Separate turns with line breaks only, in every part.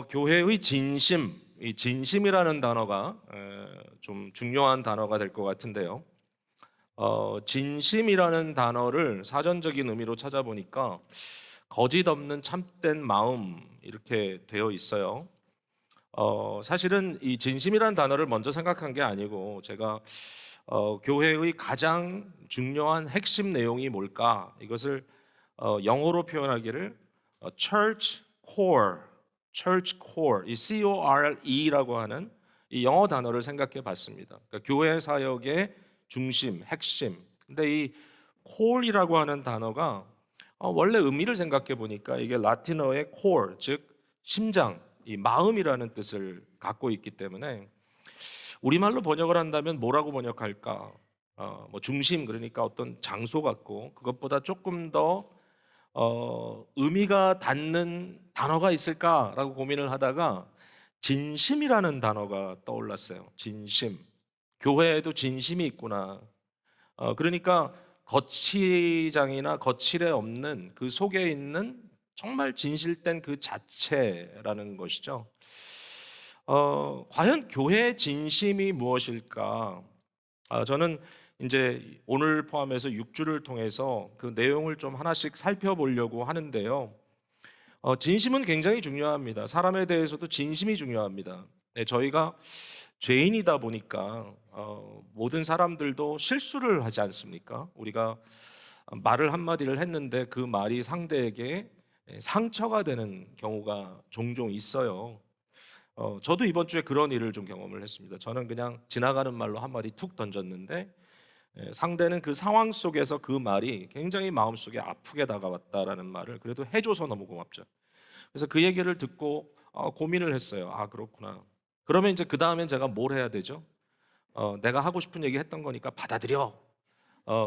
교회의 진심, 이 진심이라는 단어가 좀 중요한 단어가 될 것 같은데요. 진심이라는 단어를 사전적인 의미로 찾아보니까 거짓 없는 참된 마음 이렇게 되어 있어요. 사실은 이 진심이라는 단어를 먼저 생각한 게 아니고 제가 교회의 가장 중요한 핵심 내용이 뭘까 이것을 영어로 표현하기를 church core, church core, 이 CORE라고 하는 이 영어 단어를 생각해 봤습니다. 그러니까 교회 사역의 중심, 핵심. 근데 이 core이라고 하는 단어가 원래 의미를 생각해 보니까 이게 라틴어의 core, 즉 심장, 이 마음이라는 뜻을 갖고 있기 때문에 우리말로 번역을 한다면 뭐라고 번역할까? 뭐 중심 그러니까 어떤 장소 같고 그것보다 조금 더 의미가 닿는 단어가 있을까라고 고민을 하다가 진심이라는 단어가 떠올랐어요. 진심. 교회에도 진심이 있구나. 그러니까 거치장이나 거칠에 없는 그 속에 있는 정말 진실된 그 자체라는 것이죠. 과연 교회의 진심이 무엇일까? 저는 이제 오늘 포함해서 6주를 통해서 그 내용을 좀 하나씩 살펴보려고 하는데요. 진심은 굉장히 중요합니다. 사람에 대해서도 진심이 중요합니다. 네, 저희가 죄인이다 보니까 모든 사람들도 실수를 하지 않습니까? 우리가 말을 한마디를 했는데 그 말이 상대에게 상처가 되는 경우가 종종 있어요. 저도 이번 주에 그런 일을 좀 경험을 했습니다. 저는 그냥 지나가는 말로 한마디 툭 던졌는데 상대는 그 상황 속에서 그 말이 굉장히 마음속에 아프게 다가왔다라는 말을 그래도 해줘서 너무 고맙죠. 그래서 그 얘기를 듣고 고민을 했어요. 아, 그렇구나. 그러면 이제 그 다음엔 제가 뭘 해야 되죠? 내가 하고 싶은 얘기 했던 거니까 받아들여.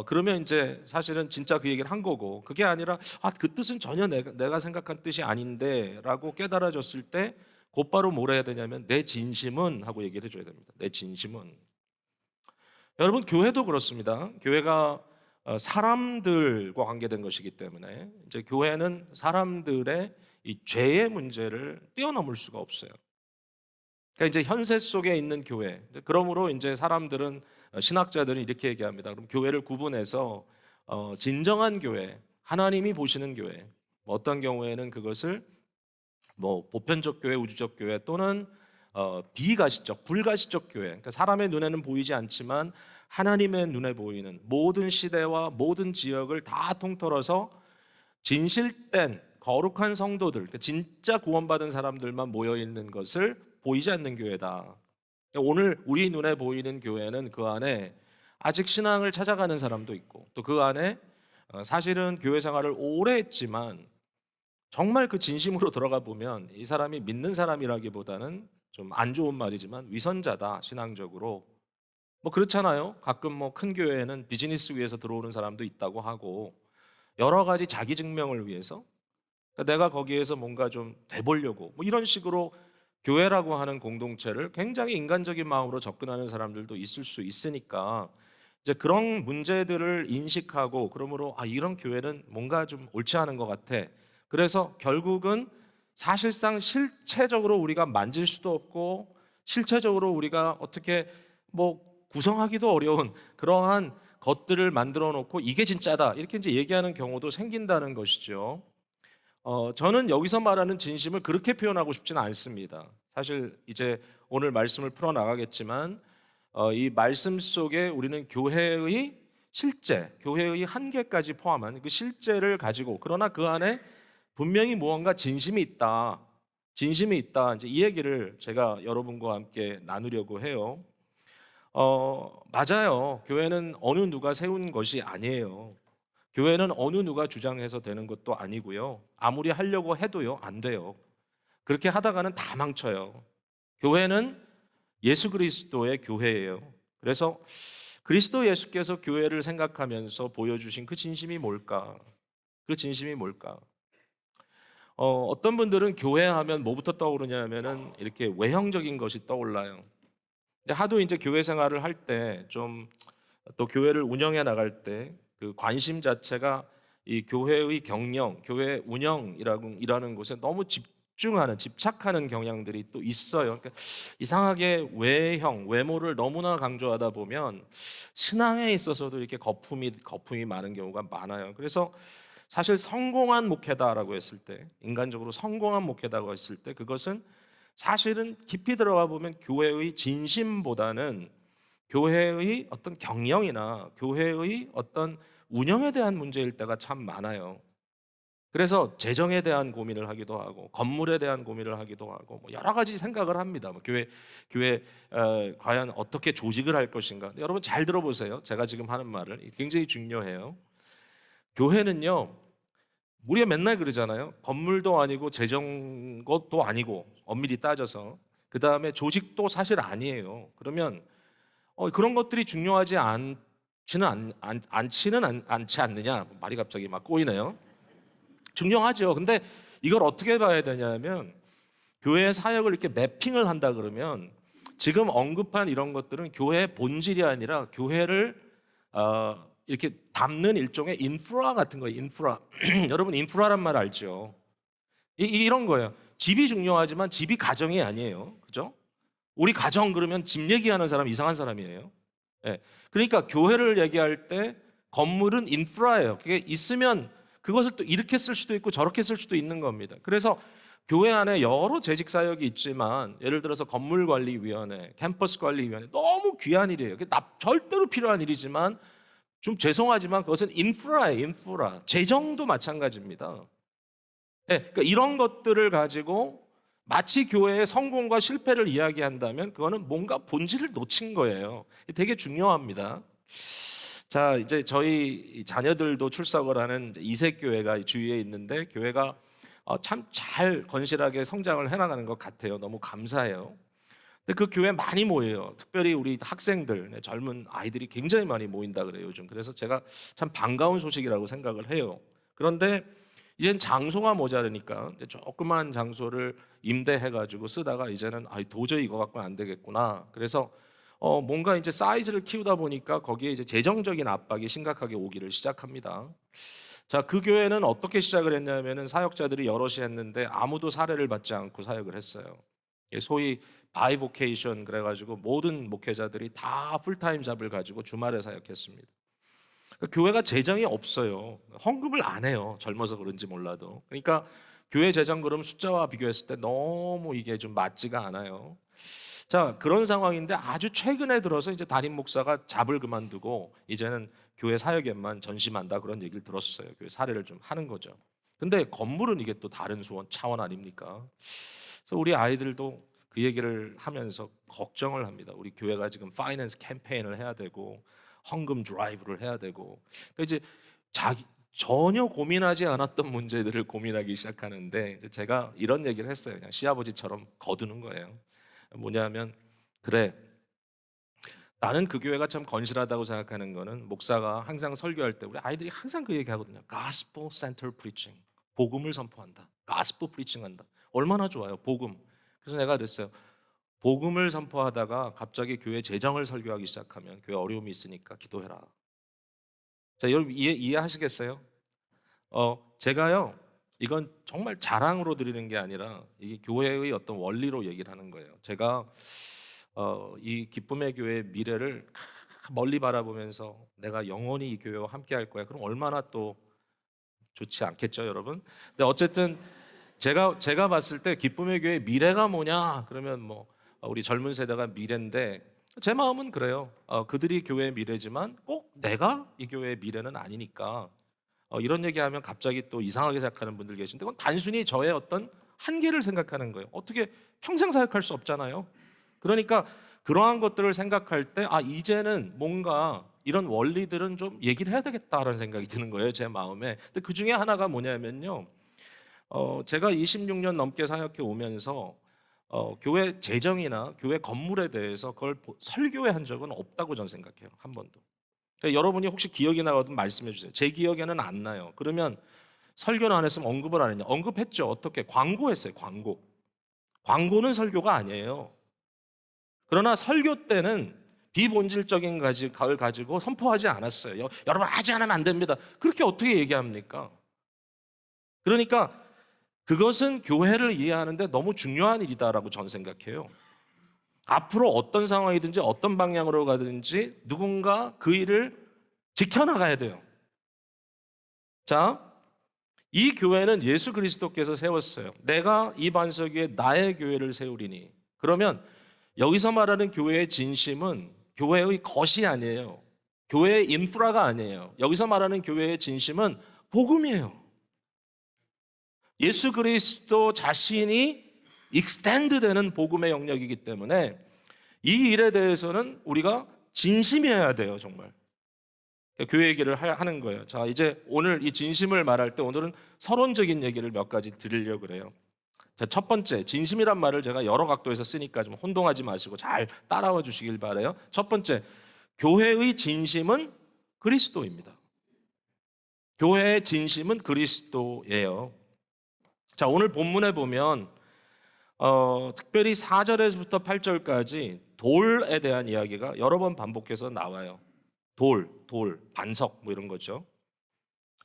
그러면 이제 사실은 진짜 그 얘기를 한 거고 그게 아니라 그 뜻은 전혀 내가 생각한 뜻이 아닌데라고 깨달아졌을 때 곧바로 뭘 해야 되냐면 내 진심은 하고 얘기를 해줘야 됩니다. 내 진심은. 여러분 교회도 그렇습니다. 교회가 사람들과 관계된 것이기 때문에 이제 교회는 사람들의 이 죄의 문제를 뛰어넘을 수가 없어요. 그러니까 이제 현세 속에 있는 교회. 그러므로 이제 사람들은 신학자들은 이렇게 얘기합니다. 그럼 교회를 구분해서 진정한 교회, 하나님이 보시는 교회. 뭐 어떤 경우에는 그것을 뭐 보편적 교회, 우주적 교회 또는 비가시적, 불가시적 교회. 그러니까 사람의 눈에는 보이지 않지만 하나님의 눈에 보이는 모든 시대와 모든 지역을 다 통틀어서 진실된 거룩한 성도들, 그러니까 진짜 구원받은 사람들만 모여 있는 것을 보이지 않는 교회다. 그러니까 오늘 우리 눈에 보이는 교회는 그 안에 아직 신앙을 찾아가는 사람도 있고 또 그 안에 사실은 교회 생활을 오래 했지만 정말 그 진심으로 들어가 보면 이 사람이 믿는 사람이라기보다는 좀 안 좋은 말이지만 위선자다 신앙적으로 뭐 그렇잖아요. 가끔 뭐 큰 교회에는 비즈니스 위해서 들어오는 사람도 있다고 하고 여러 가지 자기 증명을 위해서 그러니까 내가 거기에서 뭔가 좀 돼보려고 뭐 이런 식으로 교회라고 하는 공동체를 굉장히 인간적인 마음으로 접근하는 사람들도 있을 수 있으니까 이제 그런 문제들을 인식하고 그러므로 이런 교회는 뭔가 좀 옳지 않은 것 같아. 그래서 결국은 사실상 실체적으로 우리가 만질 수도 없고 실체적으로 우리가 어떻게 뭐 구성하기도 어려운 그러한 것들을 만들어 놓고 이게 진짜다 이렇게 이제 얘기하는 경우도 생긴다는 것이죠. 저는 여기서 말하는 진심을 그렇게 표현하고 싶지는 않습니다. 사실 이제 오늘 말씀을 풀어 나가겠지만 이 말씀 속에 우리는 교회의 실제, 교회의 한계까지 포함한 그 실제를 가지고 그러나 그 안에 분명히 무언가 진심이 있다. 진심이 있다. 이제 이 얘기를 제가 여러분과 함께 나누려고 해요. 맞아요. 교회는 어느 누가 세운 것이 아니에요. 교회는 어느 누가 주장해서 되는 것도 아니고요. 아무리 하려고 해도요, 안 돼요. 그렇게 하다가는 다 망쳐요. 교회는 예수 그리스도의 교회예요. 그래서 그리스도 예수께서 교회를 생각하면서 보여주신 그 진심이 뭘까? 그 진심이 뭘까? 어떤 분들은 교회 하면 뭐부터 떠오르냐면은 이렇게 외형적인 것이 떠올라요. 근데 하도 이제 교회 생활을 할 때 좀 또 교회를 운영해 나갈 때 그 관심 자체가 이 교회의 경영, 교회 운영이라고 이라는 곳에 너무 집착하는 경향들이 또 있어요. 그러니까 이상하게 외모를 너무나 강조하다 보면 신앙에 있어서도 이렇게 거품이 많은 경우가 많아요. 그래서 사실 성공한 목회다라고 했을 때, 인간적으로 성공한 목회다라고 했을 때, 그것은 사실은 깊이 들어가 보면 교회의 진심보다는 교회의 어떤 경영이나 교회의 어떤 운영에 대한 문제일 때가 참 많아요. 그래서 재정에 대한 고민을 하기도 하고 건물에 대한 고민을 하기도 하고 뭐 여러 가지 생각을 합니다. 뭐 교회 과연 어떻게 조직을 할 것인가. 여러분 잘 들어보세요. 제가 지금 하는 말을 굉장히 중요해요. 교회는요, 우리가 맨날 그러잖아요. 건물도 아니고 재정것도 아니고 엄밀히 따져서 그 다음에 조직도 사실 아니에요. 그러면 그런 것들이 중요하지 않지 않느냐. 말이 갑자기 막 꼬이네요. 중요하죠. 근데 이걸 어떻게 봐야 되냐면 교회 사역을 이렇게 매핑을 한다 그러면 지금 언급한 이런 것들은 교회의 본질이 아니라 교회를 이렇게 담는 일종의 인프라 같은 거예요. 인프라. 여러분 인프라란 말 알죠? 이런 거예요. 집이 중요하지만 집이 가정이 아니에요. 그죠? 우리 가정 그러면 집 얘기하는 사람 이상한 사람이에요. 예. 그러니까 교회를 얘기할 때 건물은 인프라예요. 그게 있으면 그것을 또 이렇게 쓸 수도 있고 저렇게 쓸 수도 있는 겁니다. 그래서 교회 안에 여러 재직 사역이 있지만 예를 들어서 건물관리위원회, 캠퍼스관리위원회 너무 귀한 일이에요. 절대로 필요한 일이지만 좀 죄송하지만 그것은 인프라예요. 인프라. 재정도 마찬가지입니다. 네, 그러니까 이런 것들을 가지고 마치 교회의 성공과 실패를 이야기한다면 그거는 뭔가 본질을 놓친 거예요. 되게 중요합니다. 자, 이제 저희 자녀들도 출석을 하는 이색교회가 주위에 있는데 교회가 참 잘 건실하게 성장을 해나가는 것 같아요. 너무 감사해요. 근데 그 교회 많이 모여요. 특별히 우리 학생들, 젊은 아이들이 굉장히 많이 모인다 그래요, 요즘. 그래서 제가 참 반가운 소식이라고 생각을 해요. 그런데 이젠 장소가 모자르니까 조그만 장소를 임대해가지고 쓰다가 이제는 도저히 이거 갖고는 안 되겠구나. 그래서 뭔가 이제 사이즈를 키우다 보니까 거기에 이제 재정적인 압박이 심각하게 오기를 시작합니다. 자, 그 교회는 어떻게 시작을 했냐면은 사역자들이 여럿이 했는데 아무도 사례를 받지 않고 사역을 했어요. 소위 바이보케이션 그래가지고 모든 목회자들이 다 풀타임 잡을 가지고 주말에 사역했습니다. 교회가 재정이 없어요. 헌금을 안 해요. 젊어서 그런지 몰라도. 그러니까 교회 재정 그럼 숫자와 비교했을 때 너무 이게 좀 맞지가 않아요. 자, 그런 상황인데 아주 최근에 들어서 이제 담임 목사가 잡을 그만두고 이제는 교회 사역에만 전심한다 그런 얘기를 들었어요. 교회 사례를 좀 하는 거죠. 근데 건물은 이게 또 다른 차원 아닙니까? 그래서 우리 아이들도 그 얘기를 하면서 걱정을 합니다. 우리 교회가 지금 파이낸스 캠페인을 해야 되고 헌금 드라이브를 해야 되고 그러니까 이제 전혀 고민하지 않았던 문제들을 고민하기 시작하는데 제가 이런 얘기를 했어요. 그냥 시아버지처럼 거두는 거예요. 뭐냐면 그래 나는 그 교회가 참 건실하다고 생각하는 거는 목사가 항상 설교할 때 우리 아이들이 항상 그 얘기 하거든요. Gospel Center Preaching. 복음을 선포한다. Gospel Preaching 한다. 얼마나 좋아요. 복음. 그래서 내가 그랬어요. 복음을 선포하다가 갑자기 교회 재정을 설교하기 시작하면 교회 어려움이 있으니까 기도해라. 자, 여러분 이해하시겠어요? 제가요. 이건 정말 자랑으로 드리는 게 아니라 이게 교회의 어떤 원리로 얘기를 하는 거예요. 제가 이 기쁨의 교회의 미래를 멀리 바라보면서 내가 영원히 이 교회와 함께 할 거야. 그럼 얼마나 또 좋지 않겠죠, 여러분? 근데 어쨌든 제가 봤을 때 기쁨의 교회의 미래가 뭐냐? 그러면 뭐 우리 젊은 세대가 미래인데 제 마음은 그래요. 그들이 교회의 미래지만 꼭 내가 이 교회의 미래는 아니니까 이런 얘기하면 갑자기 또 이상하게 생각하는 분들 계신데 그건 단순히 저의 어떤 한계를 생각하는 거예요. 어떻게 평생 사역할 수 없잖아요. 그러니까 그러한 것들을 생각할 때 이제는 뭔가 이런 원리들은 좀 얘기를 해야 되겠다라는 생각이 드는 거예요, 제 마음에. 근데 그 중에 하나가 뭐냐면요. 제가 26년 넘게 사역해 오면서 교회 재정이나 교회 건물에 대해서 그걸 설교해 한 적은 없다고 저는 생각해요. 한 번도. 그러니까 여러분이 혹시 기억이 나거든 말씀해 주세요. 제 기억에는 안 나요. 그러면 설교는 안 했으면 언급을 안 했냐? 언급했죠. 어떻게? 광고했어요. 광고. 광고는 설교가 아니에요. 그러나 설교 때는 비본질적인 걸 가지고 선포하지 않았어요. 여러분 하지 않으면 안 됩니다. 그렇게 어떻게 얘기합니까? 그러니까 그것은 교회를 이해하는데 너무 중요한 일이다라고 저는 생각해요. 앞으로 어떤 상황이든지 어떤 방향으로 가든지 누군가 그 일을 지켜나가야 돼요. 자, 이 교회는 예수 그리스도께서 세웠어요. 내가 이 반석 위에 나의 교회를 세우리니. 그러면 여기서 말하는 교회의 진심은 교회의 것이 아니에요. 교회의 인프라가 아니에요. 여기서 말하는 교회의 진심은 복음이에요. 예수 그리스도 자신이 익스텐드 되는 복음의 영역이기 때문에 이 일에 대해서는 우리가 진심이어야 돼요, 정말. 교회 얘기를 하는 거예요. 자, 이제 오늘 이 진심을 말할 때 오늘은 서론적인 얘기를 몇 가지 드리려고 그래요. 자, 첫 번째, 진심이란 말을 제가 여러 각도에서 쓰니까 좀 혼동하지 마시고 잘 따라와 주시길 바라요. 첫 번째, 교회의 진심은 그리스도입니다. 교회의 진심은 그리스도예요. 자, 오늘 본문에 보면 특별히 4절에서부터 8절까지 돌에 대한 이야기가 여러 번 반복해서 나와요. 돌, 반석 뭐 이런 거죠.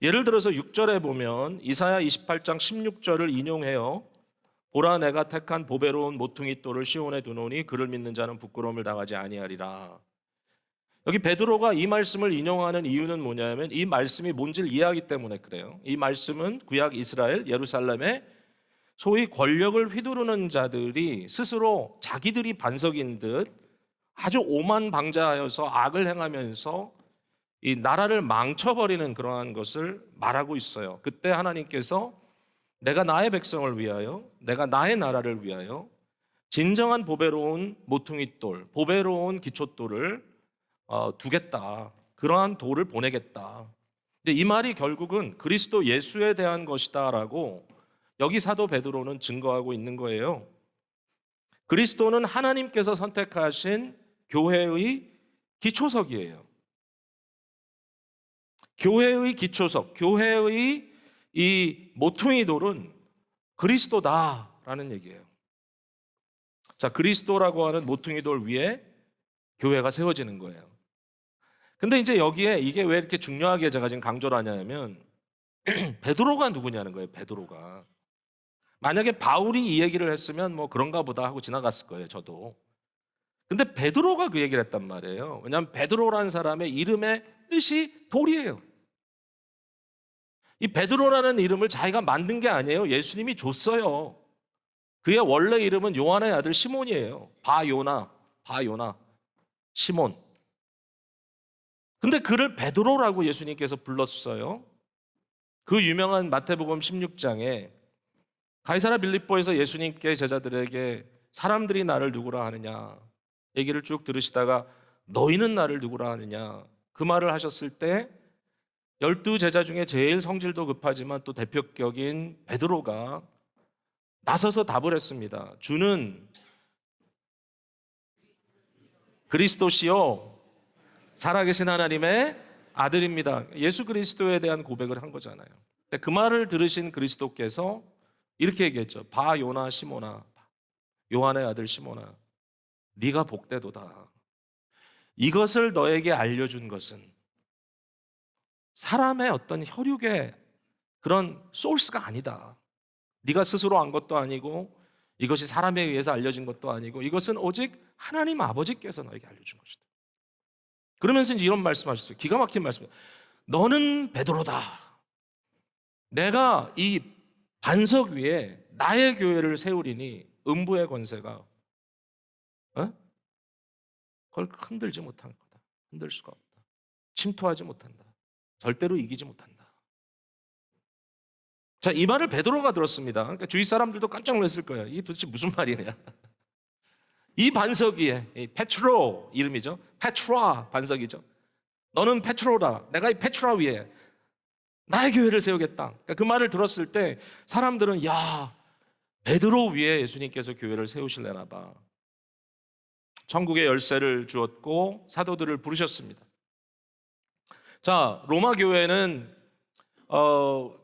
예를 들어서 6절에 보면 이사야 28장 16절을 인용해요. 보라 내가 택한 보배로운 모퉁이 돌을 시온에 두노니 그를 믿는 자는 부끄러움을 당하지 아니하리라. 여기 베드로가 이 말씀을 인용하는 이유는 뭐냐면 이 말씀이 뭔지를 이해하기 때문에 그래요. 이 말씀은 구약 이스라엘 예루살렘에 소위 권력을 휘두르는 자들이 스스로 자기들이 반석인 듯 아주 오만방자하여서 악을 행하면서 이 나라를 망쳐버리는 그러한 것을 말하고 있어요. 그때 하나님께서 내가 나의 백성을 위하여, 내가 나의 나라를 위하여 진정한 보배로운 모퉁이 돌, 보배로운 기초돌을 두겠다. 그러한 돌을 보내겠다. 근데 이 말이 결국은 그리스도 예수에 대한 것이다라고 여기 사도 베드로는 증거하고 있는 거예요. 그리스도는 하나님께서 선택하신 교회의 기초석이에요. 교회의 기초석, 교회의 이 모퉁이 돌은 그리스도다라는 얘기예요. 자, 그리스도라고 하는 모퉁이 돌 위에 교회가 세워지는 거예요. 근데 이제 여기에 이게 왜 이렇게 중요하게 제가 지금 강조를 하냐면 베드로가 누구냐는 거예요. 베드로가. 만약에 바울이 이 얘기를 했으면 뭐 그런가 보다 하고 지나갔을 거예요. 저도. 근데 베드로가 그 얘기를 했단 말이에요. 왜냐하면 베드로라는 사람의 이름의 뜻이 돌이에요. 이 베드로라는 이름을 자기가 만든 게 아니에요. 예수님이 줬어요. 그의 원래 이름은 요한의 아들 시몬이에요. 바요나, 시몬. 근데 그를 베드로라고 예수님께서 불렀어요. 그 유명한 마태복음 16장에 가이사랴 빌립보에서 예수님께 제자들에게 사람들이 나를 누구라 하느냐 얘기를 쭉 들으시다가 너희는 나를 누구라 하느냐 그 말을 하셨을 때 12제자 중에 제일 성질도 급하지만 또 대표격인 베드로가 나서서 답을 했습니다. 주는 그리스도시요 살아계신 하나님의 아들입니다. 예수 그리스도에 대한 고백을 한 거잖아요. 근데 그 말을 들으신 그리스도께서 이렇게 얘기했죠. 바 요나 시모나, 요한의 아들 시모나, 네가 복되도다. 이것을 너에게 알려준 것은 사람의 어떤 혈육의 그런 소스가 아니다. 네가 스스로 안 것도 아니고 이것이 사람에 의해서 알려진 것도 아니고 이것은 오직 하나님 아버지께서 너에게 알려준 것이다. 그러면서 이제 이런 말씀하셨어요. 기가 막힌 말씀. 너는 베드로다. 내가 이 반석 위에 나의 교회를 세우리니 음부의 권세가 그걸 흔들지 못한 거다. 흔들 수가 없다. 침투하지 못한다. 절대로 이기지 못한다. 자, 이 말을 베드로가 들었습니다. 그러니까 주위 사람들도 깜짝 놀랐을 거예요. 이게 도대체 무슨 말이냐? 이 반석 위에 페트로 이름이죠. 페트라 반석이죠. 너는 페트로다. 내가 이 페트라 위에 나의 교회를 세우겠다. 그러니까 그 말을 들었을 때 사람들은 야 베드로 위에 예수님께서 교회를 세우실래나 봐. 천국의 열쇠를 주었고 사도들을 부르셨습니다. 자, 로마 교회는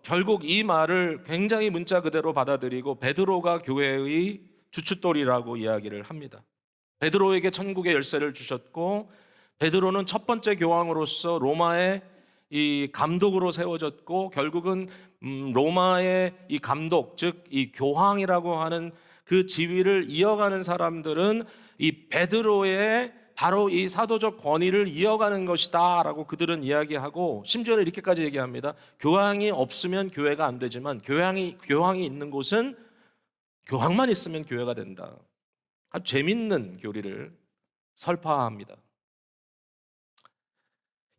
결국 이 말을 굉장히 문자 그대로 받아들이고 베드로가 교회의 주춧돌이라고 이야기를 합니다. 베드로에게 천국의 열쇠를 주셨고 베드로는 첫 번째 교황으로서 로마의 이 감독으로 세워졌고 결국은 로마의 이 감독, 즉 이 교황이라고 하는 그 지위를 이어가는 사람들은 이 베드로의 바로 이 사도적 권위를 이어가는 것이다라고 그들은 이야기하고, 심지어는 이렇게까지 얘기합니다. 교황이 없으면 교회가 안 되지만 교황이 있는 곳은 교황만 있으면 교회가 된다. 아주 재밌는 교리를 설파합니다.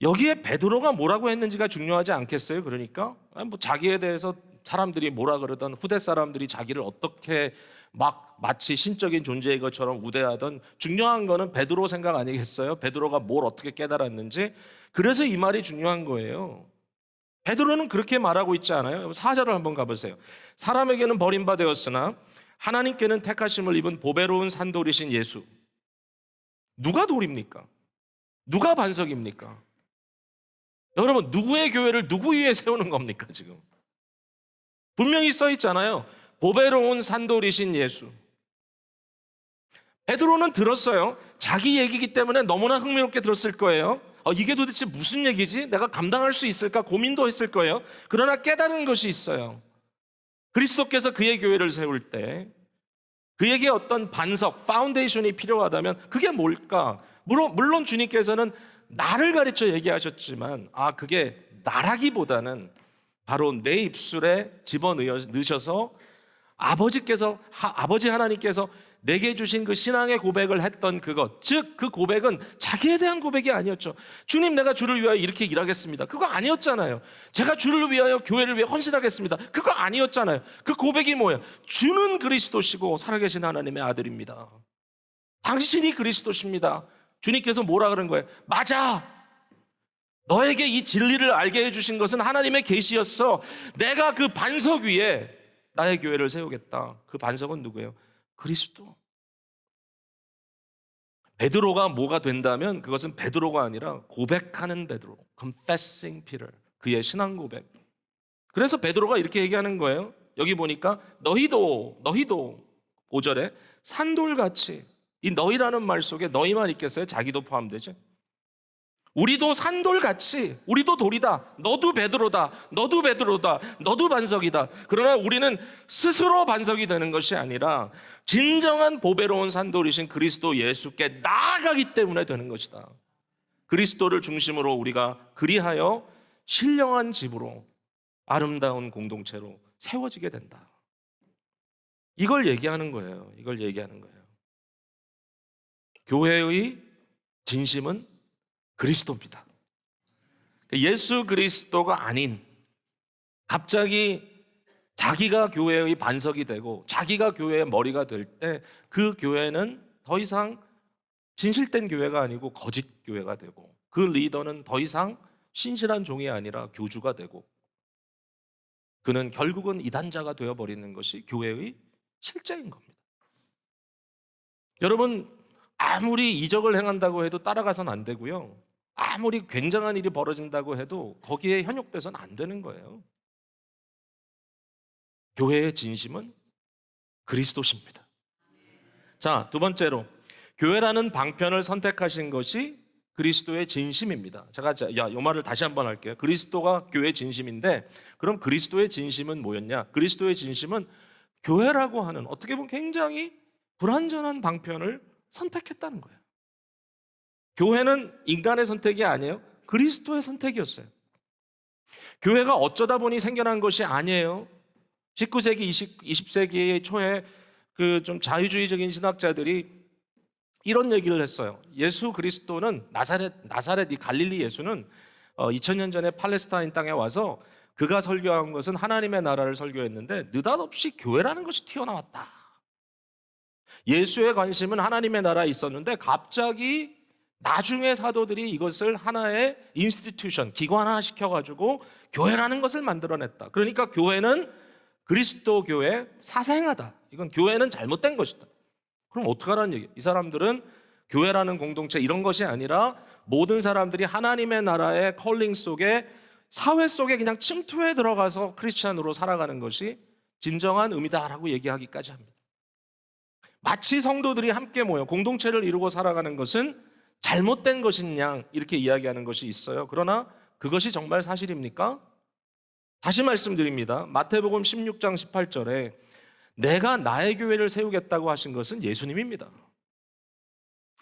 여기에 베드로가 뭐라고 했는지가 중요하지 않겠어요? 그러니까 뭐 자기에 대해서 사람들이 뭐라 그러던, 후대 사람들이 자기를 어떻게 막 마치 신적인 존재인 것처럼 우대하던, 중요한 거는 베드로 생각 아니겠어요? 베드로가 뭘 어떻게 깨달았는지. 그래서 이 말이 중요한 거예요. 베드로는 그렇게 말하고 있지 않아요? 4절을 한번 가보세요. 사람에게는 버림받았으나 하나님께는 택하심을 입은 보배로운 산돌이신 예수. 누가 돌입니까? 누가 반석입니까? 여러분, 누구의 교회를 누구 위에 세우는 겁니까 지금? 분명히 써 있잖아요. 보배로운 산돌이신 예수. 베드로는 들었어요. 자기 얘기이기 때문에 너무나 흥미롭게 들었을 거예요. 이게 도대체 무슨 얘기지? 내가 감당할 수 있을까? 고민도 했을 거예요. 그러나 깨달은 것이 있어요. 그리스도께서 그의 교회를 세울 때 그에게 어떤 반석, 파운데이션이 필요하다면 그게 뭘까? 물론 주님께서는 나를 가르쳐 얘기하셨지만 그게 나라기보다는 바로 내 입술에 집어넣으셔서 아버지 하나님께서 내게 주신 그 신앙의 고백을 했던 그것, 즉 그 고백은 자기에 대한 고백이 아니었죠. 주님, 내가 주를 위하여 이렇게 일하겠습니다. 그거 아니었잖아요. 제가 주를 위하여, 교회를 위해 헌신하겠습니다. 그거 아니었잖아요. 그 고백이 뭐예요? 주는 그리스도시고 살아계신 하나님의 아들입니다. 당신이 그리스도십니다. 주님께서 뭐라 그런 거예요? 맞아. 너에게 이 진리를 알게 해주신 것은 하나님의 계시였어. 내가 그 반석 위에 나의 교회를 세우겠다. 그 반석은 누구예요? 그리스도. 베드로가 뭐가 된다면 그것은 베드로가 아니라 고백하는 베드로, confessing Peter, 그의 신앙 고백. 그래서 베드로가 이렇게 얘기하는 거예요. 여기 보니까 너희도 5절에 산돌같이, 이 너희라는 말 속에 너희만 있겠어요? 자기도 포함되죠. 우리도 산돌같이, 우리도 돌이다. 너도 베드로다. 너도 반석이다. 그러나 우리는 스스로 반석이 되는 것이 아니라 진정한 보배로운 산돌이신 그리스도 예수께 나아가기 때문에 되는 것이다. 그리스도를 중심으로 우리가 그리하여 신령한 집으로, 아름다운 공동체로 세워지게 된다. 이걸 얘기하는 거예요. 교회의 진심은 그리스도입니다. 예수 그리스도가 아닌, 갑자기 자기가 교회의 반석이 되고 자기가 교회의 머리가 될 때 그 교회는 더 이상 진실된 교회가 아니고 거짓 교회가 되고, 그 리더는 더 이상 신실한 종이 아니라 교주가 되고, 그는 결국은 이단자가 되어버리는 것이 교회의 실제인 겁니다. 여러분, 아무리 이적을 행한다고 해도 따라가선 안 되고요. 아무리 굉장한 일이 벌어진다고 해도 거기에 현혹돼서는 안 되는 거예요. 교회의 진심은 그리스도십니다. 자, 두 번째로, 교회라는 방편을 선택하신 것이 그리스도의 진심입니다. 제가 이 말을 다시 한번 할게요. 그리스도가 교회의 진심인데, 그럼 그리스도의 진심은 뭐였냐? 그리스도의 진심은 교회라고 하는, 어떻게 보면 굉장히 불완전한 방편을 선택했다는 거예요. 교회는 인간의 선택이 아니에요. 그리스도의 선택이었어요. 교회가 어쩌다 보니 생겨난 것이 아니에요. 19세기, 20세기 초에 그 좀 자유주의적인 신학자들이 이런 얘기를 했어요. 예수 그리스도는 나사렛 이 갈릴리 예수는 2000년 전에 팔레스타인 땅에 와서 그가 설교한 것은 하나님의 나라를 설교했는데 느닷없이 교회라는 것이 튀어나왔다. 예수의 관심은 하나님의 나라에 있었는데 갑자기 나중에 사도들이 이것을 하나의 인스티튜션, 기관화 시켜가지고 교회라는 것을 만들어냈다. 그러니까 교회는 그리스도 교회 사생하다. 이건 교회는 잘못된 것이다. 그럼 어떡하라는 얘기예요? 이 사람들은 교회라는 공동체 이런 것이 아니라 모든 사람들이 하나님의 나라의 컬링 속에, 사회 속에 그냥 침투해 들어가서 크리스찬으로 살아가는 것이 진정한 의미다라고 얘기하기까지 합니다. 마치 성도들이 함께 모여 공동체를 이루고 살아가는 것은 잘못된 것인 양 이렇게 이야기하는 것이 있어요. 그러나 그것이 정말 사실입니까? 다시 말씀드립니다. 마태복음 16장 18절에 내가 나의 교회를 세우겠다고 하신 것은 예수님입니다.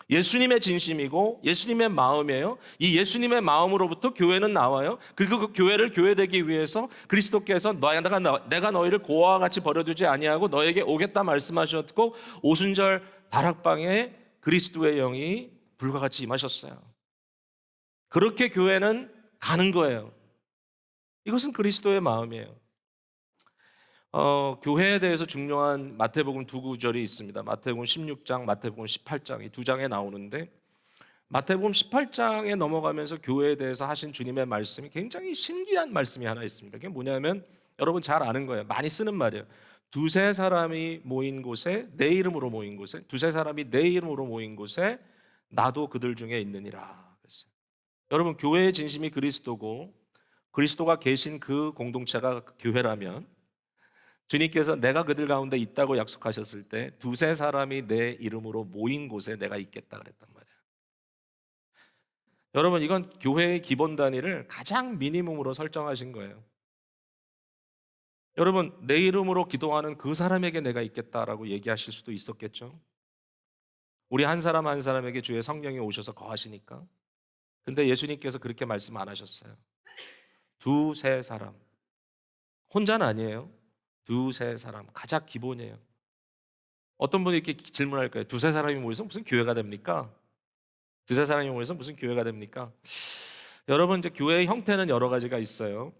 예수님의 진심이고 예수님의 마음이에요. 이 예수님의 마음으로부터 교회는 나와요. 그리고 그 교회를 교회되기 위해서 그리스도께서 내가 너희를 고아와 같이 버려두지 아니하고 너에게 오겠다 말씀하셨고 오순절 다락방에 그리스도의 영이 불과 같이 임하셨어요. 그렇게 교회는 가는 거예요. 이것은 그리스도의 마음이에요. 교회에 대해서 중요한 마태복음 두 구절이 있습니다. 마태복음 16장, 마태복음 18장 이 두 장에 나오는데 마태복음 18장에 넘어가면서 교회에 대해서 하신 주님의 말씀이 굉장히 신기한 말씀이 하나 있습니다. 그게 뭐냐면 여러분 잘 아는 거예요. 많이 쓰는 말이에요. 두세 사람이 모인 곳에 내 이름으로 모인 곳에 두세 사람이 내 이름으로 모인 곳에 나도 그들 중에 있느니라. 그랬어요. 여러분 교회의 진심이 그리스도고 그리스도가 계신 그 공동체가 교회라면 주님께서 내가 그들 가운데 있다고 약속하셨을 때 두세 사람이 내 이름으로 모인 곳에 내가 있겠다 그랬단 말이에요. 여러분 이건 교회의 기본 단위를 가장 미니멈으로 설정하신 거예요. 여러분 내 이름으로 기도하는 그 사람에게 내가 있겠다라고 얘기하실 수도 있었겠죠. 우리 한 사람 한 사람에게 주의 성령이 오셔서 거하시니까. 근데 예수님께서 그렇게 말씀 안 하셨어요. 두세 사람. 혼자는 아니에요. 두세 사람. 가장 기본이에요. 어떤 분이 이렇게 질문할 거예요. 두세 사람이 모여서 무슨 교회가 됩니까? 두세 사람이 모여서 무슨 교회가 됩니까? 여러분 이제 교회의 형태는 여러 가지가 있어요.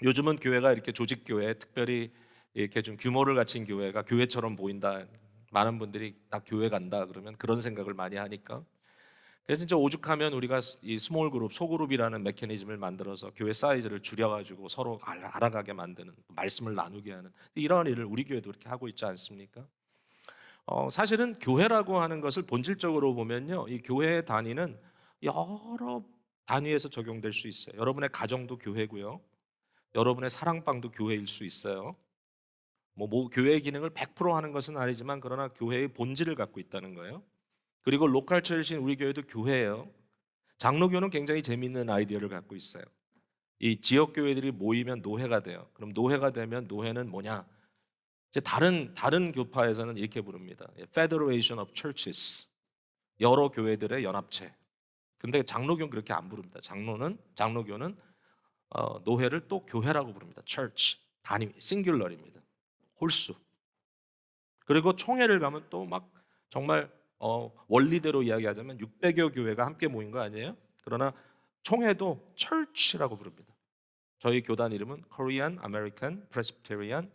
요즘은 교회가 이렇게 조직교회, 특별히 이렇게 좀 규모를 갖춘 교회가 교회처럼 보인다. 많은 분들이 나 교회 간다 그러면 그런 생각을 많이 하니까. 그래서 이제 오죽하면 우리가 이 스몰 그룹, 소그룹이라는 메커니즘을 만들어서 교회 사이즈를 줄여가지고 서로 알아가게 만드는 말씀을 나누게 하는 이러한 일을 우리 교회도 그렇게 하고 있지 않습니까? 사실은 교회라고 하는 것을 본질적으로 보면요, 이 교회의 단위는 여러 단위에서 적용될 수 있어요. 여러분의 가정도 교회고요, 여러분의 사랑방도 교회일 수 있어요. 뭐 교회의 기능을 100% 하는 것은 아니지만 그러나 교회의 본질을 갖고 있다는 거예요. 그리고 로컬 처치인 우리 교회도 교회예요. 장로교는 굉장히 재미있는 아이디어를 갖고 있어요. 이 지역 교회들이 모이면 노회가 돼요. 그럼 노회가 되면 노회는 뭐냐? 이제 다른 교파에서는 이렇게 부릅니다. Federation of Churches. 여러 교회들의 연합체. 근데 장로교는 그렇게 안 부릅니다. 장로교는 노회를 또 교회라고 부릅니다. Church. 단위, 싱귤러입니다. 홀수. 그리고 총회를 가면 또 막 정말 원리대로 이야기하자면 600여 교회가 함께 모인 거 아니에요? 그러나 총회도 church라고 부릅니다. 저희 교단 이름은 Korean American Presbyterian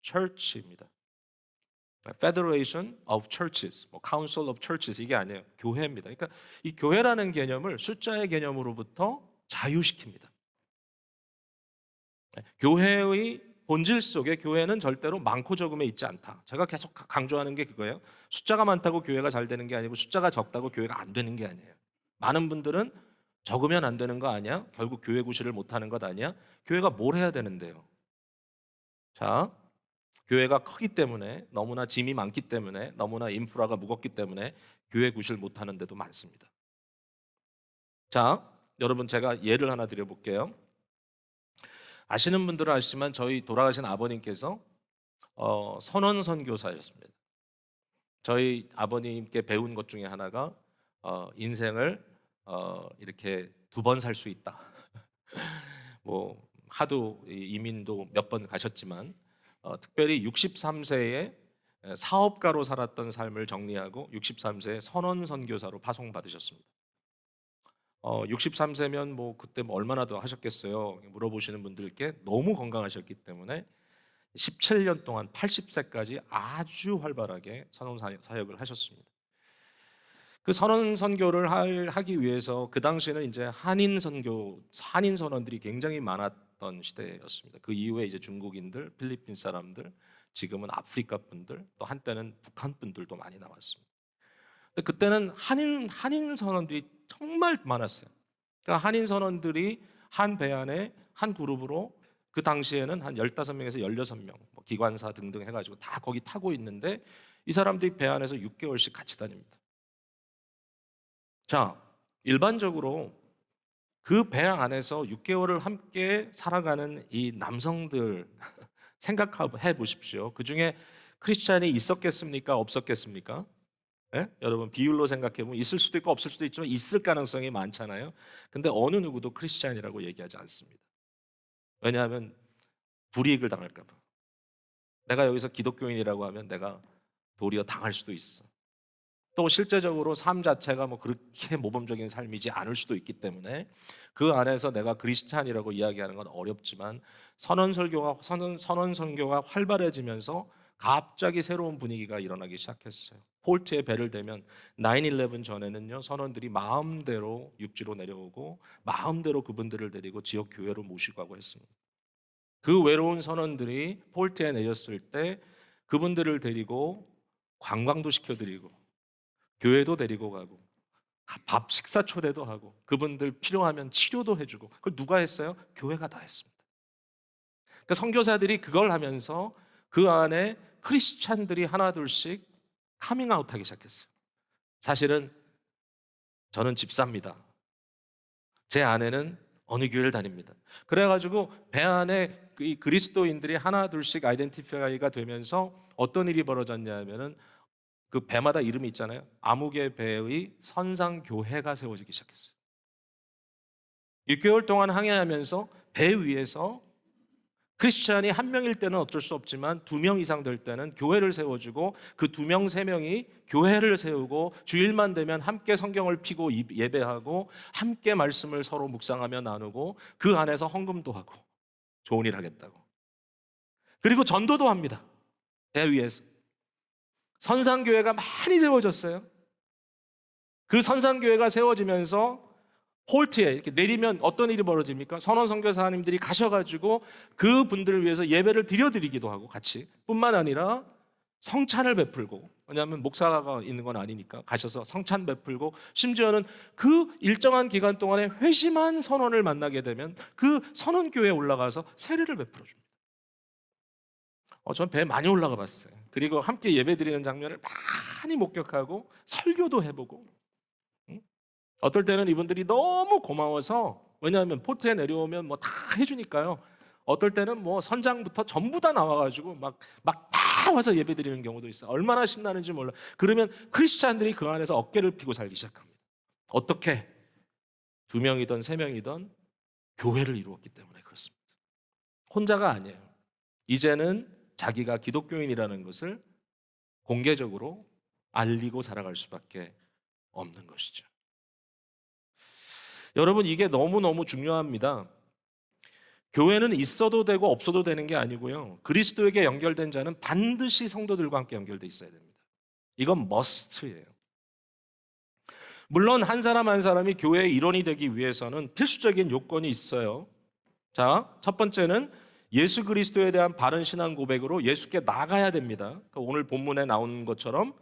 Church입니다. Federation of Churches, Council of Churches 이게 아니에요. 교회입니다. 그러니까 이 교회라는 개념을 숫자의 개념으로부터 자유시킵니다. 교회의 본질 속에 교회는 절대로 많고 적음에 있지 않다. 제가 계속 강조하는 게 그거예요. 숫자가 많다고 교회가 잘 되는 게 아니고 숫자가 적다고 교회가 안 되는 게 아니에요. 많은 분들은 적으면 안 되는 거 아니야? 결국 교회 구실을 못 하는 것 아니야? 교회가 뭘 해야 되는데요? 자, 교회가 크기 때문에 너무나 짐이 많기 때문에 너무나 인프라가 무겁기 때문에 교회 구실 못 하는 데도 많습니다. 자, 여러분 제가 예를 하나 드려볼게요. 아시는 분들은 아시지만 저희 돌아가신 아버님께서 선원 선교사였습니다. 저희 아버님께 배운 것 중에 하나가 인생을 이렇게 두 번 살 수 있다. 뭐 하도 이민도 몇 번 가셨지만 특별히 63세에 사업가로 살았던 삶을 정리하고 63세에 선원 선교사로 파송받으셨습니다. 63세면 뭐 그때 뭐 얼마나 더 하셨겠어요? 물어보시는 분들께 너무 건강하셨기 때문에 17년 동안 80세까지 아주 활발하게 선원 사역을 하셨습니다. 그 선원 선교를 하기 위해서 그 당시에는 이제 한인 선원들이 굉장히 많았던 시대였습니다. 그 이후에 이제 중국인들, 필리핀 사람들, 지금은 아프리카 분들, 또 한때는 북한 분들도 많이 나왔습니다. 근데 그때는 한인 선원들이 정말 많았어요. 그러니까 한인 선원들이 한 배 안에 한 그룹으로 그 당시에는 한 15명에서 16명, 뭐 기관사 등등 해가지고 다 거기 타고 있는데 이 사람들이 배 안에서 6개월씩 같이 다닙니다. 자, 일반적으로 그 배 안에서 6개월을 함께 살아가는 이 남성들 생각해 보십시오. 그 중에 크리스찬이 있었겠습니까? 없었겠습니까? 예? 여러분 비율로 생각해 보면 있을 수도 있고 없을 수도 있지만 있을 가능성이 많잖아요. 근데 어느 누구도 크리스찬이라고 얘기하지 않습니다. 왜냐하면 불이익을 당할까 봐. 내가 여기서 기독교인이라고 하면 내가 도리어 당할 수도 있어. 또 실제적으로 삶 자체가 뭐 그렇게 모범적인 삶이지 않을 수도 있기 때문에 그 안에서 내가 크리스찬이라고 이야기하는 건 어렵지만 선언 선교가 활발해지면서 갑자기 새로운 분위기가 일어나기 시작했어요. 폴트에 배를 대면 9/11 전에는요 선원들이 마음대로 육지로 내려오고 마음대로 그분들을 데리고 지역 교회로 모시고 가고 했습니다. 그 외로운 선원들이 폴트에 내렸을 때 그분들을 데리고 관광도 시켜드리고 교회도 데리고 가고 밥 식사 초대도 하고 그분들 필요하면 치료도 해주고 그걸 누가 했어요? 교회가 다 했습니다. 그러니까 선교사들이 그걸 하면서 그 안에 크리스찬들이 하나둘씩 카밍아웃하기 시작했어요. 사실은 저는 집사입니다. 제 아내는 어느 교회를 다닙니다. 그래가지고 배 안에 이 그리스도인들이 하나둘씩 아이덴티파이가 되면서 어떤 일이 벌어졌냐 하면은 그 배마다 이름이 있잖아요. 아무개 배의 선상교회가 세워지기 시작했어요. 6개월 동안 항해하면서 배 위에서 크리스찬이 한 명일 때는 어쩔 수 없지만 2명 이상 될 때는 교회를 세워주고 그 2명, 3명이 교회를 세우고 주일만 되면 함께 성경을 피고 예배하고 함께 말씀을 서로 묵상하며 나누고 그 안에서 헌금도 하고 좋은 일 하겠다고. 그리고 전도도 합니다. 배 위에서. 선상교회가 많이 세워졌어요. 그 선상교회가 세워지면서 폴트에 이렇게 내리면 어떤 일이 벌어집니까? 선원 선교사님들이 가셔가지고 그 분들을 위해서 예배를 드려드리기도 하고 같이 뿐만 아니라 성찬을 베풀고 왜냐하면 목사가 있는 건 아니니까 가셔서 성찬 베풀고 심지어는 그 일정한 기간 동안에 회심한 선원을 만나게 되면 그 선원교회에 올라가서 세례를 베풀어 줍니다. 전 배 많이 올라가 봤어요. 그리고 함께 예배 드리는 장면을 많이 목격하고 설교도 해보고 어떨 때는 이분들이 너무 고마워서 왜냐하면 포트에 내려오면 뭐 다 해주니까요. 어떨 때는 뭐 선장부터 전부 다 나와가지고 막 다 와서 예배 드리는 경우도 있어요. 얼마나 신나는지 몰라. 그러면 크리스찬들이 그 안에서 어깨를 피고 살기 시작합니다. 어떻게? 2명이든 3명이든 교회를 이루었기 때문에 그렇습니다. 혼자가 아니에요. 이제는 자기가 기독교인이라는 것을 공개적으로 알리고 살아갈 수밖에 없는 것이죠. 여러분 이게 너무너무 중요합니다. 교회는 있어도 되고 없어도 되는 게 아니고요. 그리스도에게 연결된 자는 반드시 성도들과 함께 연결돼 있어야 됩니다. 이건 머스트예요. 물론 한 사람 한 사람이 교회의 일원이 되기 위해서는 필수적인 요건이 있어요. 자, 첫 번째는 예수 그리스도에 대한 바른 신앙 고백으로 예수께 나가야 됩니다. 오늘 본문에 나온 것처럼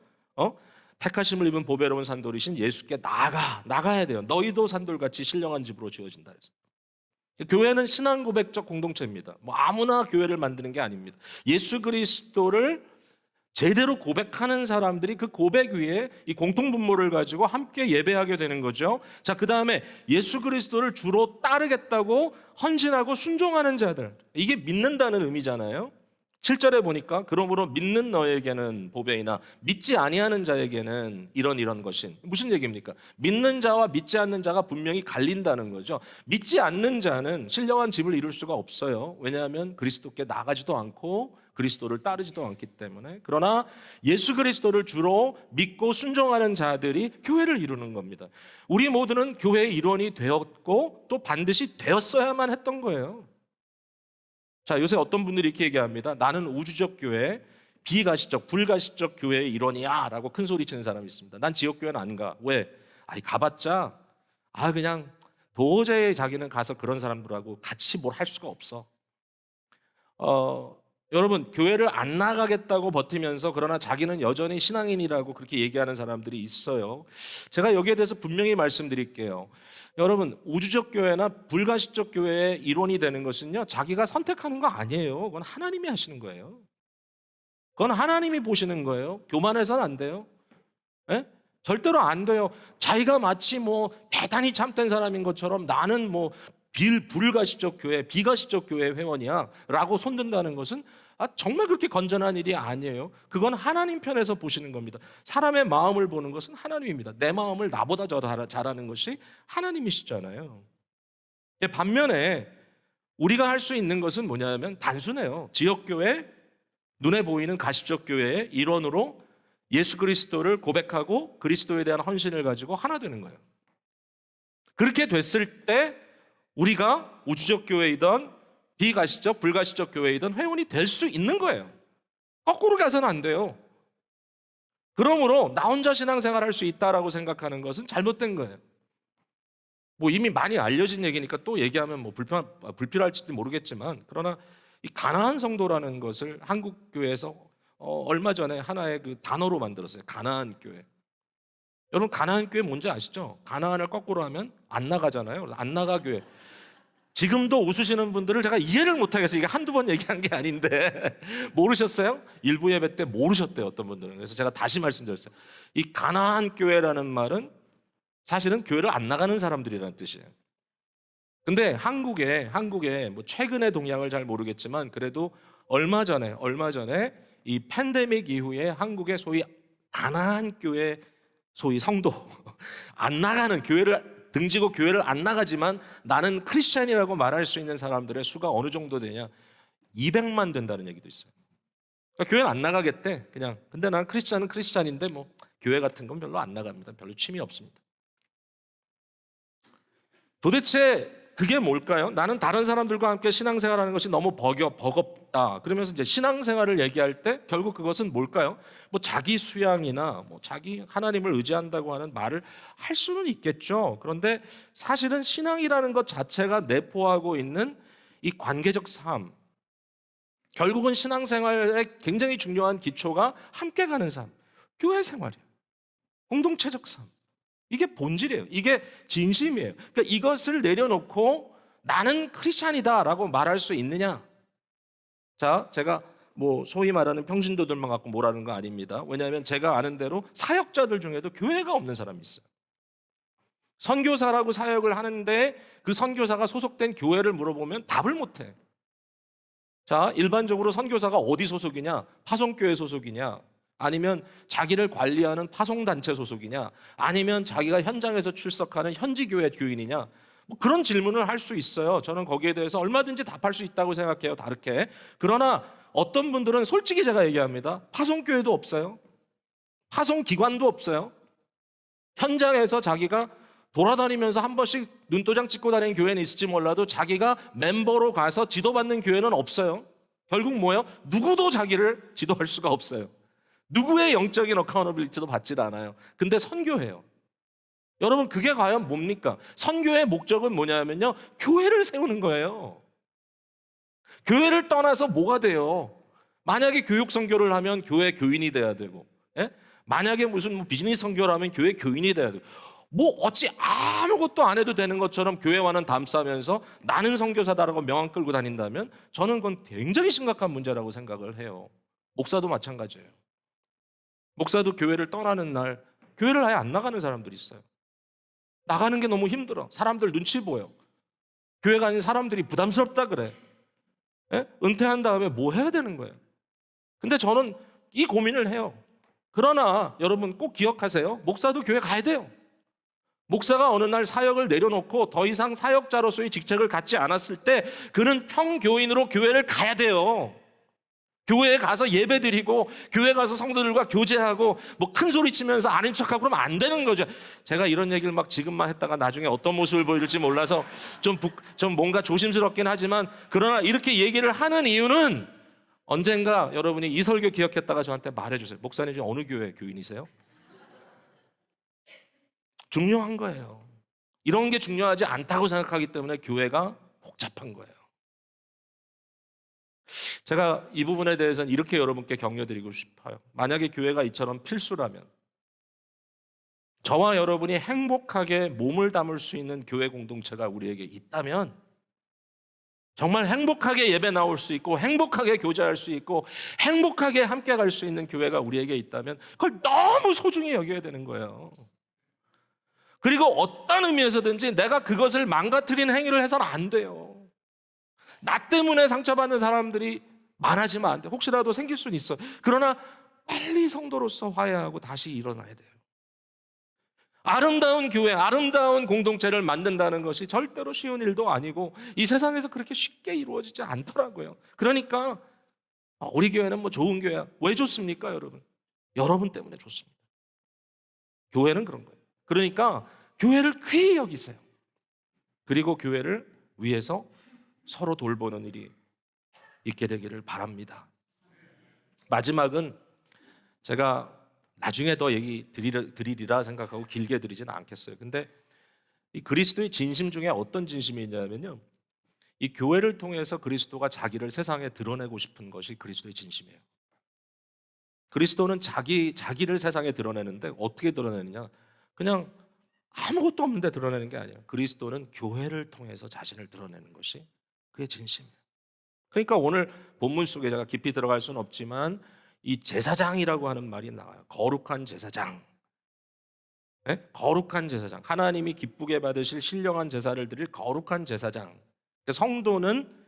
택하심을 입은 보배로운 산돌이신 예수께 나가야 돼요. 너희도 산돌같이 신령한 집으로 지어진다 해서. 교회는 신앙 고백적 공동체입니다. 뭐 아무나 교회를 만드는 게 아닙니다. 예수 그리스도를 제대로 고백하는 사람들이 그 고백 위에 이 공통 분모를 가지고 함께 예배하게 되는 거죠. 자, 그다음에 예수 그리스도를 주로 따르겠다고 헌신하고 순종하는 자들. 이게 믿는다는 의미잖아요. 7절에 보니까 그러므로 믿는 너에게는 보배이나 믿지 아니하는 자에게는 이런 것인. 무슨 얘기입니까? 믿는 자와 믿지 않는 자가 분명히 갈린다는 거죠. 믿지 않는 자는 신령한 집을 이룰 수가 없어요. 왜냐하면 그리스도께 나가지도 않고 그리스도를 따르지도 않기 때문에. 그러나 예수 그리스도를 주로 믿고 순종하는 자들이 교회를 이루는 겁니다. 우리 모두는 교회의 일원이 되었고 또 반드시 되었어야만 했던 거예요. 자, 요새 어떤 분들이 이렇게 얘기합니다. 나는 우주적 교회, 비가시적, 불가시적 교회의 일원이야 라고 큰 소리 치는 사람이 있습니다. 난 지역교회는 안 가. 왜? 가봤자 그냥 도저히 자기는 가서 그런 사람들하고 같이 뭘 할 수가 없어. 여러분 교회를 안 나가겠다고 버티면서 그러나 자기는 여전히 신앙인이라고 그렇게 얘기하는 사람들이 있어요. 제가 여기에 대해서 분명히 말씀드릴게요. 여러분 우주적 교회나 불가시적 교회의 일원이 되는 것은요 자기가 선택하는 거 아니에요. 그건 하나님이 하시는 거예요. 그건 하나님이 보시는 거예요. 교만해서는 안 돼요. 예? 절대로 안 돼요. 자기가 마치 뭐 대단히 참된 사람인 것처럼 나는 뭐 불가시적 교회, 비가시적 교회 회원이야라고 손든다는 것은 정말 그렇게 건전한 일이 아니에요. 그건 하나님 편에서 보시는 겁니다. 사람의 마음을 보는 것은 하나님입니다. 내 마음을 나보다 잘 아는 것이 하나님이시잖아요. 반면에 우리가 할 수 있는 것은 뭐냐면 단순해요. 지역교회, 눈에 보이는 가시적 교회의 일원으로 예수 그리스도를 고백하고 그리스도에 대한 헌신을 가지고 하나 되는 거예요. 그렇게 됐을 때 우리가 우주적 교회이든 비가시적, 불가시적 교회이든 회원이 될 수 있는 거예요. 거꾸로 가서는 안 돼요. 그러므로 나 혼자 신앙생활 할 수 있다라고 생각하는 것은 잘못된 거예요. 뭐 이미 많이 알려진 얘기니까 또 얘기하면 뭐 불필요할지도 모르겠지만, 그러나 이 가나안 성도라는 것을 한국 교회에서 얼마 전에 하나의 그 단어로 만들었어요. 가나안 교회. 여러분 가나안 교회 뭔지 아시죠? 가나안을 거꾸로 하면 안 나가잖아요. 안 나가 교회. 지금도 웃으시는 분들을 제가 이해를 못하겠어요. 이게 한두 번 얘기한 게 아닌데 모르셨어요? 일부 예배 때 모르셨대요, 어떤 분들은. 그래서 제가 다시 말씀드렸어요. 이 가나안 교회라는 말은 사실은 교회를 안 나가는 사람들이라는 뜻이에요. 근데 한국에 뭐 최근의 동향을 잘 모르겠지만 그래도 얼마 전에 이 팬데믹 이후에 한국의 소위 가나안 교회 소위 성도 안 나가는 교회를 등지고 교회를 안 나가지만 나는 크리스찬이라고 말할 수 있는 사람들의 수가 어느 정도 되냐? 200만 된다는 얘기도 있어요. 그러니까 교회는 안 나가겠대. 그냥 근데 난 크리스찬은 크리스찬인데 뭐 교회 같은 건 별로 안 나갑니다. 별로 취미 없습니다. 도대체 그게 뭘까요? 나는 다른 사람들과 함께 신앙생활하는 것이 너무 버겁다. 그러면서 이제 신앙생활을 얘기할 때 결국 그것은 뭘까요? 뭐 자기 수양이나 뭐 자기 하나님을 의지한다고 하는 말을 할 수는 있겠죠. 그런데 사실은 신앙이라는 것 자체가 내포하고 있는 이 관계적 삶, 결국은 신앙생활의 굉장히 중요한 기초가 함께 가는 삶, 교회 생활이에요. 공동체적 삶. 이게 본질이에요. 이게 진심이에요. 그러니까 이것을 내려놓고 나는 크리스찬이다라고 말할 수 있느냐? 자, 제가 뭐 소위 말하는 평신도들만 갖고 뭐라는 거 아닙니다. 왜냐하면 제가 아는 대로 사역자들 중에도 교회가 없는 사람이 있어요. 선교사라고 사역을 하는데 그 선교사가 소속된 교회를 물어보면 답을 못해. 자, 일반적으로 선교사가 어디 소속이냐? 파송교회 소속이냐? 아니면 자기를 관리하는 파송단체 소속이냐? 아니면 자기가 현장에서 출석하는 현지교회 교인이냐? 뭐 그런 질문을 할 수 있어요. 저는 거기에 대해서 얼마든지 답할 수 있다고 생각해요. 다르게. 그러나 어떤 분들은 솔직히 제가 얘기합니다. 파송교회도 없어요. 파송기관도 없어요. 현장에서 자기가 돌아다니면서 한 번씩 눈도장 찍고 다니는 교회는 있을지 몰라도 자기가 멤버로 가서 지도받는 교회는 없어요. 결국 뭐예요? 누구도 자기를 지도할 수가 없어요. 누구의 영적인 어카운터빌리티도 받질 않아요. 근데 선교해요. 여러분 그게 과연 뭡니까? 선교의 목적은 뭐냐면요, 교회를 세우는 거예요. 교회를 떠나서 뭐가 돼요? 만약에 교육 선교를 하면 교회 교인이 돼야 되고, 예? 만약에 무슨 뭐 비즈니스 선교를 하면 교회 교인이 돼야 되고, 뭐 어찌 아무것도 안 해도 되는 것처럼 교회와는 담싸면서 나는 선교사다라고 명함 끌고 다닌다면 저는 그건 굉장히 심각한 문제라고 생각을 해요. 목사도 마찬가지예요. 목사도 교회를 떠나는 날 교회를 아예 안 나가는 사람들이 있어요. 나가는 게 너무 힘들어. 사람들 눈치 보여. 교회가 아닌 사람들이 부담스럽다 그래. 예? 은퇴한 다음에 뭐 해야 되는 거예요? 근데 저는 이 고민을 해요. 그러나 여러분 꼭 기억하세요. 목사도 교회 가야 돼요. 목사가 어느 날 사역을 내려놓고 더 이상 사역자로서의 직책을 갖지 않았을 때 그는 평교인으로 교회를 가야 돼요. 교회에 가서 예배드리고 교회 가서 성도들과 교제하고 뭐 큰 소리 치면서 아닌 척하고 그러면 안 되는 거죠. 제가 이런 얘기를 막 지금만 했다가 나중에 어떤 모습을 보여줄지 몰라서 좀 뭔가 조심스럽긴 하지만, 그러나 이렇게 얘기를 하는 이유는 언젠가 여러분이 이 설교 기억했다가 저한테 말해주세요. 목사님 지금 어느 교회 교인이세요? 중요한 거예요. 이런 게 중요하지 않다고 생각하기 때문에 교회가 복잡한 거예요. 제가 이 부분에 대해서는 이렇게 여러분께 격려드리고 싶어요. 만약에 교회가 이처럼 필수라면, 저와 여러분이 행복하게 몸을 담을 수 있는 교회 공동체가 우리에게 있다면 정말 행복하게 예배 나올 수 있고 행복하게 교제할 수 있고 행복하게 함께 갈 수 있는 교회가 우리에게 있다면 그걸 너무 소중히 여겨야 되는 거예요. 그리고 어떤 의미에서든지 내가 그것을 망가뜨리는 행위를 해서는 안 돼요. 나 때문에 상처받는 사람들이 많아지면 안 돼. 혹시라도 생길 수는 있어. 그러나 빨리 성도로서 화해하고 다시 일어나야 돼요. 아름다운 교회, 아름다운 공동체를 만든다는 것이 절대로 쉬운 일도 아니고 이 세상에서 그렇게 쉽게 이루어지지 않더라고요. 그러니까 우리 교회는 뭐 좋은 교회야. 왜 좋습니까, 여러분? 여러분 때문에 좋습니다. 교회는 그런 거예요. 그러니까 교회를 귀히 여기세요. 그리고 교회를 위해서 서로 돌보는 일이 있게 되기를 바랍니다. 마지막은 제가 나중에 더 얘기 드리리라 생각하고 길게 드리지는 않겠어요. 근데 이 그리스도의 진심 중에 어떤 진심이 있냐면요, 이 교회를 통해서 그리스도가 자기를 세상에 드러내고 싶은 것이 그리스도의 진심이에요. 그리스도는 자기를 세상에 드러내는데 어떻게 드러내느냐? 그냥 아무것도 없는데 드러내는 게 아니에요. 그리스도는 교회를 통해서 자신을 드러내는 것이 그의 진심이에요. 그러니까 오늘 본문 속에 제가 깊이 들어갈 수는 없지만 이 제사장이라고 하는 말이 나와요. 거룩한 제사장. 네? 거룩한 제사장. 하나님이 기쁘게 받으실 신령한 제사를 드릴 거룩한 제사장. 그러니까 성도는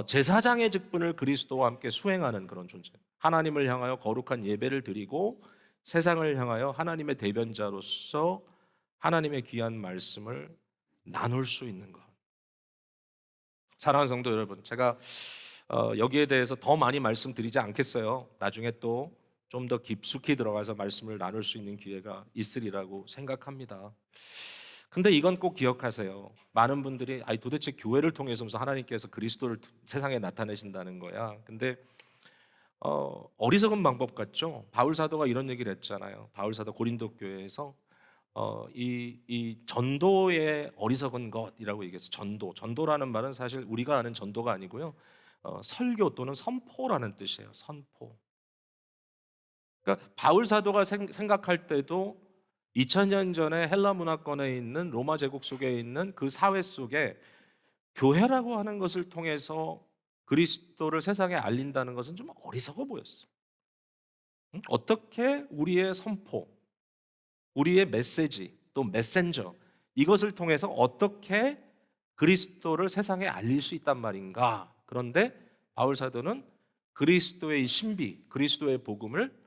제사장의 직분을 그리스도와 함께 수행하는 그런 존재. 하나님을 향하여 거룩한 예배를 드리고 세상을 향하여 하나님의 대변자로서 하나님의 귀한 말씀을 나눌 수 있는 것. 사랑하는 성도 여러분, 제가 여기에 대해서 더 많이 말씀드리지 않겠어요. 나중에 또 좀 더 깊숙이 들어가서 말씀을 나눌 수 있는 기회가 있으리라고 생각합니다. 근데 이건 꼭 기억하세요. 많은 분들이 도대체 교회를 통해서 무슨 하나님께서 그리스도를 세상에 나타내신다는 거야. 근데 어리석은 방법 같죠? 바울 사도가 이런 얘기를 했잖아요. 바울 사도 고린도 교회에서 이 전도의 어리석은 것이라고 얘기해서 전도라는 말은 사실 우리가 아는 전도가 아니고요. 설교 또는 선포라는 뜻이에요. 선포. 그러니까 바울 사도가 생각할 때도 2000년 전에 헬라 문화권에 있는 로마 제국 속에 있는 그 사회 속에 교회라고 하는 것을 통해서 그리스도를 세상에 알린다는 것은 좀 어리석어 보였어. 어떻게 우리의 선포, 우리의 메시지, 또 메신저 이것을 통해서 어떻게 그리스도를 세상에 알릴 수 있단 말인가? 그런데 바울 사도는 그리스도의 신비, 그리스도의 복음을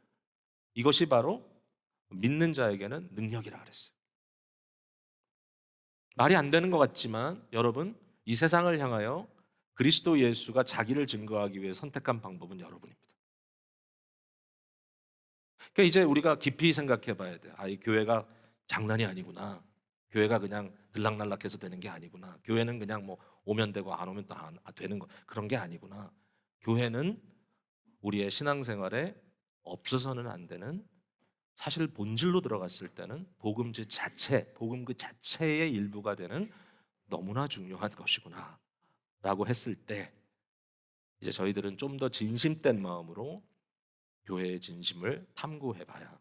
이것이 바로 믿는 자에게는 능력이라 그랬어요. 말이 안 되는 것 같지만 여러분, 이 세상을 향하여 그리스도 예수가 자기를 증거하기 위해 선택한 방법은 여러분입니다. 그러니까 이제 우리가 깊이 생각해 봐야 돼요. 이 교회가 장난이 아니구나. 교회가 그냥 들락날락해서 되는 게 아니구나. 교회는 그냥 뭐 오면 되고 안 오면 또 안 되는 거 그런 게 아니구나. 교회는 우리의 신앙생활에 없어서는 안 되는, 사실 본질로 들어갔을 때는 복음 그 자체의 일부가 되는 너무나 중요한 것이구나 라고 했을 때 이제 저희들은 좀 더 진심된 마음으로 교회의 진심을 탐구해 봐야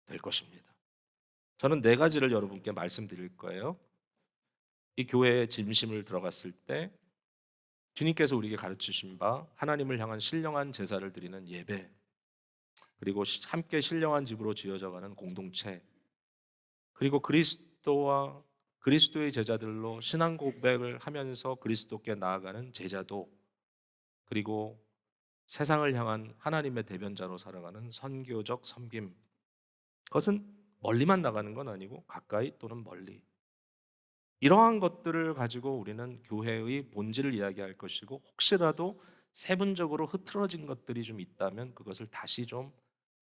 될 것입니다. 저는 네 가지를 여러분께 말씀드릴 거예요. 이 교회의 진심을 들어갔을 때 주님께서 우리에게 가르치신 바 하나님을 향한 신령한 제사를 드리는 예배, 그리고 함께 신령한 집으로 지어져가는 공동체, 그리고 그리스도와 그리스도의 제자들로 신앙 고백을 하면서 그리스도께 나아가는 제자도, 그리고 세상을 향한 하나님의 대변자로 살아가는 선교적 섬김. 그것은 멀리만 나가는 건 아니고 가까이 또는 멀리. 이러한 것들을 가지고 우리는 교회의 본질을 이야기할 것이고, 혹시라도 세분적으로 흐트러진 것들이 좀 있다면 그것을 다시 좀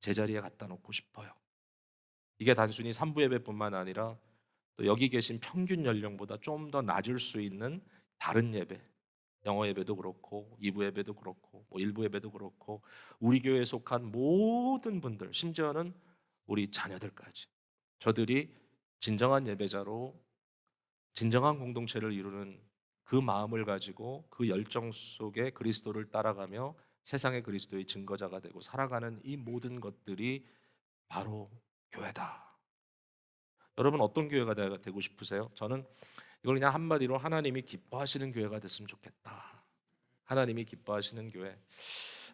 제자리에 갖다 놓고 싶어요. 이게 단순히 삼부 예배뿐만 아니라 또 여기 계신 평균 연령보다 좀 더 낮을 수 있는 다른 예배, 영어 예배도 그렇고 2부 예배도 그렇고 뭐 1부 예배도 그렇고 우리 교회에 속한 모든 분들, 심지어는 우리 자녀들까지, 저들이 진정한 예배자로 진정한 공동체를 이루는 그 마음을 가지고 그 열정 속에 그리스도를 따라가며 세상의 그리스도의 증거자가 되고 살아가는 이 모든 것들이 바로 교회다. 여러분 어떤 교회가 되고 싶으세요? 저는 이걸 그냥 한마디로 하나님이 기뻐하시는 교회가 됐으면 좋겠다. 하나님이 기뻐하시는 교회,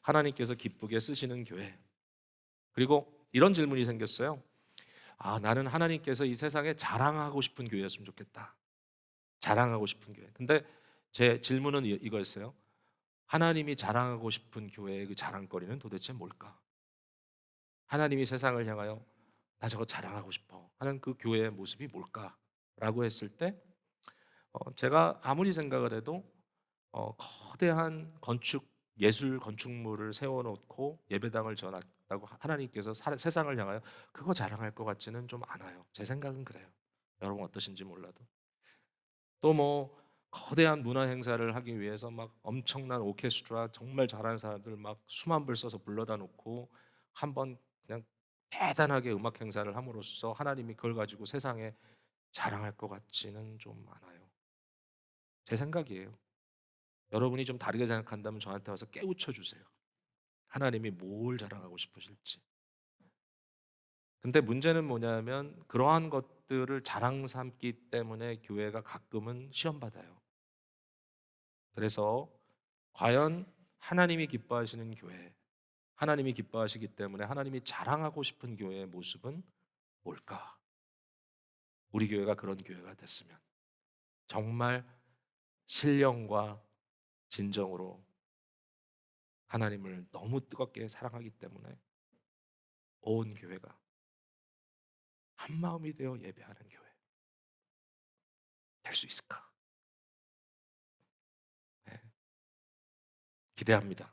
하나님께서 기쁘게 쓰시는 교회. 그리고 이런 질문이 생겼어요. 나는 하나님께서 이 세상에 자랑하고 싶은 교회였으면 좋겠다. 자랑하고 싶은 교회. 근데 제 질문은 이거였어요. 하나님이 자랑하고 싶은 교회의 그 자랑거리는 도대체 뭘까? 하나님이 세상을 향하여 나 저거 자랑하고 싶어 하는 그 교회의 모습이 뭘까? 라고 했을 때 제가 아무리 생각을 해도 거대한 예술 건축물을 세워놓고 예배당을 지어놨다고 하나님께서 세상을 향하여 그거 자랑할 것 같지는 좀 않아요. 제 생각은 그래요. 여러분 어떠신지 몰라도. 또 뭐 거대한 문화 행사를 하기 위해서 막 엄청난 오케스트라 정말 잘하는 사람들 막 수만 불 써서 불러다 놓고 한번 그냥 대단하게 음악 행사를 함으로써 하나님이 그걸 가지고 세상에 자랑할 것 같지는 좀 않아요. 제 생각이에요. 여러분이 좀 다르게 생각한다면 저한테 와서 깨우쳐 주세요. 하나님이 뭘 자랑하고 싶으실지. 근데 문제는 뭐냐면 그러한 것들을 자랑 삼기 때문에 교회가 가끔은 시험 받아요. 그래서 과연 하나님이 기뻐하시는 교회, 하나님이 기뻐하시기 때문에 하나님이 자랑하고 싶은 교회의 모습은 뭘까? 우리 교회가 그런 교회가 됐으면 정말 신령과 진정으로 하나님을 너무 뜨겁게 사랑하기 때문에 온 교회가 한 마음이 되어 예배하는 교회 될 수 있을까? 네, 기대합니다.